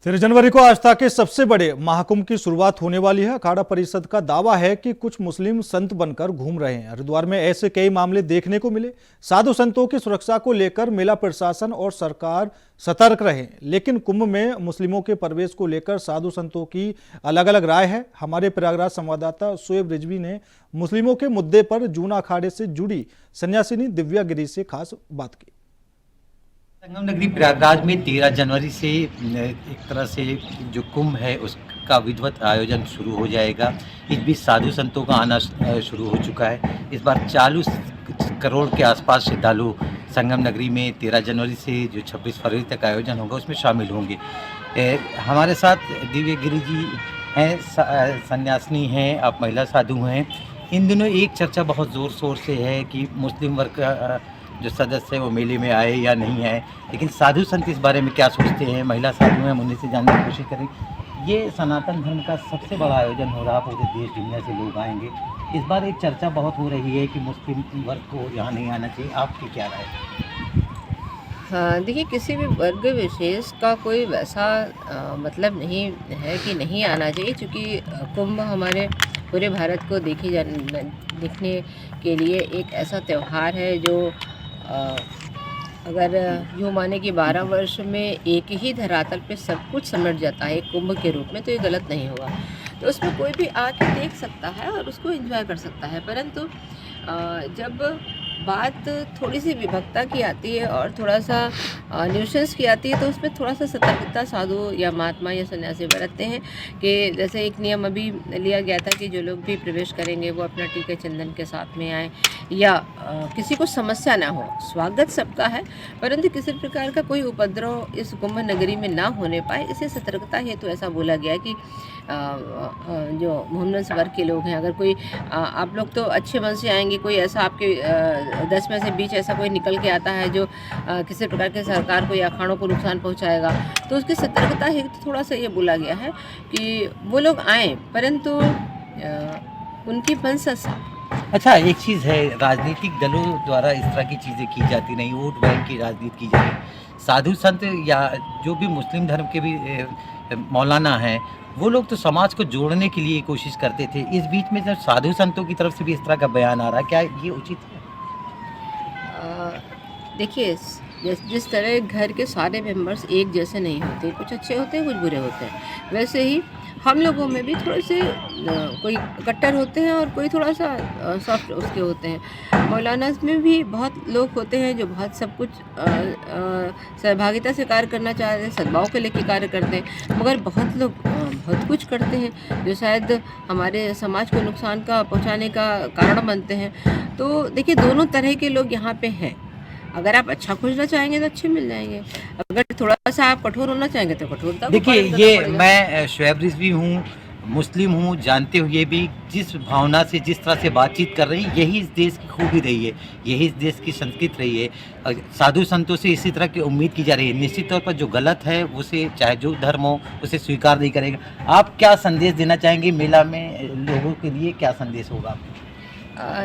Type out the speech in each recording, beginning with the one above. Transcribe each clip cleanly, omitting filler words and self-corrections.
13 जनवरी को आस्था के सबसे बड़े महाकुंभ की शुरुआत होने वाली है। अखाड़ा परिषद का दावा है कि कुछ मुस्लिम संत बनकर घूम रहे हैं। हरिद्वार में ऐसे कई मामले देखने को मिले। साधु संतों की सुरक्षा को लेकर मेला प्रशासन और सरकार सतर्क रहे, लेकिन कुंभ में मुस्लिमों के प्रवेश को लेकर साधु संतों की अलग अलग राय है। हमारे प्रयागराज संवाददाता शोएब रिजवी ने मुस्लिमों के मुद्दे पर जूना अखाड़े से जुड़ी सन्यासिनी दिव्या गिरी से खास बात की। संगम नगरी प्रयागराज में 13 जनवरी से एक तरह से जो कुंभ है उसका विधिवत आयोजन शुरू हो जाएगा। इस बीच साधु संतों का आना शुरू हो चुका है। इस बार 40 करोड़ के आसपास श्रद्धालु संगम नगरी में 13 जनवरी से जो 26 फरवरी तक आयोजन होगा उसमें शामिल होंगे। हमारे साथ दिव्य गिरी जी हैं, सन्यासिनी हैं, आप महिला साधु हैं। इन दिनों एक चर्चा बहुत ज़ोर शोर से है कि मुस्लिम वर्ग का जो सदस्य है वो मेले में आए या नहीं आए, लेकिन साधु संत इस बारे में क्या सोचते हैं, महिला साधु हैं, हम उन्हीं से जानने की कोशिश करें। ये सनातन धर्म का सबसे बड़ा आयोजन हो रहा, पूरे देश दुनिया से लोग आएंगे। इस बार एक चर्चा बहुत हो रही है कि मुस्लिम वर्ग को यहाँ नहीं आना चाहिए, आपकी क्या राय है? हाँ, देखिए, किसी भी वर्ग विशेष का कोई वैसा मतलब नहीं है कि नहीं आना चाहिए, क्योंकि कुंभ हमारे पूरे भारत को देखने के लिए एक ऐसा त्यौहार है जो अगर यूँ माने कि 12 वर्ष में एक ही धरातल पे सब कुछ सिमट जाता है कुंभ के रूप में, तो ये गलत नहीं होगा। तो उसमें कोई भी आके देख सकता है और उसको एंजॉय कर सकता है, परंतु जब बात थोड़ी सी विभक्ता की आती है और थोड़ा सा न्यूसेंस की आती है, तो उसमें थोड़ा सा सतर्कता साधु या महात्मा या सन्यासी बरतते हैं कि जैसे एक नियम अभी लिया गया था कि जो लोग भी प्रवेश करेंगे वो अपना टीके चंदन के साथ में आए, या किसी को समस्या ना हो। स्वागत सबका है, परंतु किसी प्रकार का कोई उपद्रव इस कुंभ नगरी में ना होने पाए, इसे सतर्कता हेतु ऐसा बोला गया कि जो मुस्लिम वर्ग के लोग हैं, अगर कोई आप लोग तो अच्छे मन से आएंगे, कोई ऐसा आपके 10 में से 20 ऐसा कोई निकल के आता है जो किसी प्रकार के सरकार को या अखाड़ों को नुकसान पहुंचाएगा, तो उसकी सतर्कता हेतु थोड़ा सा ये बोला गया है कि वो लोग आएँ, परंतु उनकी मंशा साफ। अच्छा, एक चीज़ है, राजनीतिक दलों द्वारा इस तरह की चीज़ें की जाती नहीं, वोट बैंक की राजनीति की जाती है। साधु संत या जो भी मुस्लिम धर्म के भी मौलाना हैं, वो लोग तो समाज को जोड़ने के लिए कोशिश करते थे। इस बीच में जब साधु संतों की तरफ से भी इस तरह का बयान आ रहा है, क्या ये उचित है? देखिए, जिस तरह घर के सारे मेंबर्स एक जैसे नहीं होते, कुछ अच्छे होते हैं, कुछ बुरे होते हैं, वैसे ही हम लोगों में भी थोड़े से कोई कट्टर होते हैं और कोई थोड़ा सा सॉफ्ट उसके होते हैं। मौलाना में भी बहुत लोग होते हैं जो बहुत सब कुछ सहभागिता से कार्य करना चाहते हैं, सद्भाव के लेके कार्य करते हैं, मगर बहुत लोग बहुत कुछ करते हैं जो शायद हमारे समाज को नुकसान का पहुंचाने का कारण बनते हैं। तो देखिए, दोनों तरह के लोग यहाँ पे हैं। अगर आप अच्छा खोजना चाहेंगे तो अच्छे मिल जाएंगे, अगर थोड़ा सा आप कठोर होना चाहेंगे तो कठोरता। देखिए, ये मैं शोएब रिजवी हूँ, मुस्लिम हूँ, जानते हुए भी जिस भावना से जिस तरह से बातचीत कर रही, यही इस देश की खूबी रही है, यही इस देश की संस्कृति रही है। साधु संतों से इसी तरह की उम्मीद की जा रही है। निश्चित तौर पर जो गलत है उसे, चाहे जो धर्म हो, उसे स्वीकार नहीं करेगा। आप क्या संदेश देना चाहेंगे मेला में लोगों के लिए, क्या संदेश होगा आपका?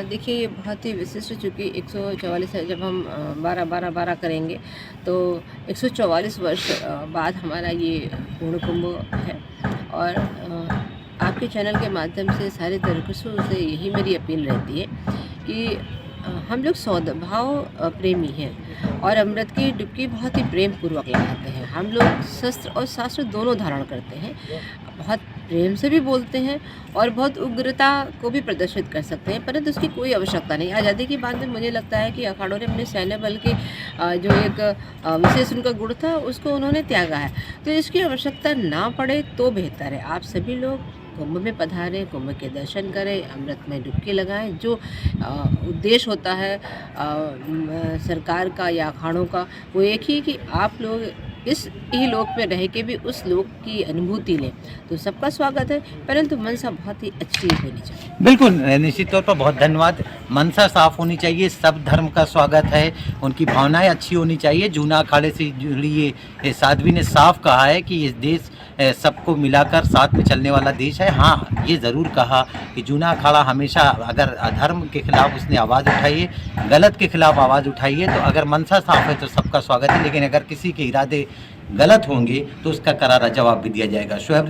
देखिए, ये बहुत ही विशिष्ट, चूँकि 144 है, जब हम 12-12-12 करेंगे तो 144 वर्ष बाद हमारा ये पूर्ण कुंभ है। और आपके चैनल के माध्यम से सारे दर्शकों से यही मेरी अपील रहती है कि हम लोग सद्भाव प्रेमी हैं और अमृत की डुबकी बहुत ही प्रेम पूर्वक लगाते हैं। हम लोग शस्त्र और शास्त्र दोनों धारण करते हैं, बहुत प्रेम से भी बोलते हैं और बहुत उग्रता को भी प्रदर्शित कर सकते हैं, परंतु उसकी कोई आवश्यकता नहीं। आज़ादी के बाद में मुझे लगता है कि अखाड़ों ने अपने सैन्य बल की जो एक विशेष उनका गुण था उसको उन्होंने त्यागा है, तो इसकी आवश्यकता ना पड़े तो बेहतर है। आप सभी लोग कुंभ में पधारें, कुंभ के दर्शन करें, अमृत में डुबकी लगाएं। जो उद्देश्य होता है सरकार का या अखाड़ों का, वो एक ही कि आप लोग इस ही लोक में रह के भी उस लोक की अनुभूति लें। तो सबका स्वागत है, परंतु मनसा बहुत ही अच्छी होनी चाहिए। बिल्कुल, निश्चित तौर पर बहुत धन्यवाद। मनसा साफ होनी चाहिए, सब धर्म का स्वागत है, उनकी भावनाएं अच्छी होनी चाहिए। जूना अखाड़े से जुड़ी ये साध्वी ने साफ कहा है कि ये देश सबको मिलाकर साथ में चलने वाला देश है। हाँ, ये ज़रूर कहा कि जूना अखाड़ा हमेशा, अगर अधर्म के खिलाफ उसने आवाज़ उठाई है, गलत के खिलाफ आवाज़ उठाई है, तो अगर मनसा साफ है तो सबका स्वागत है। लेकिन अगर किसी के इरादे गलत होंगे तो उसका करारा जवाब भी दिया जाएगा। शोएब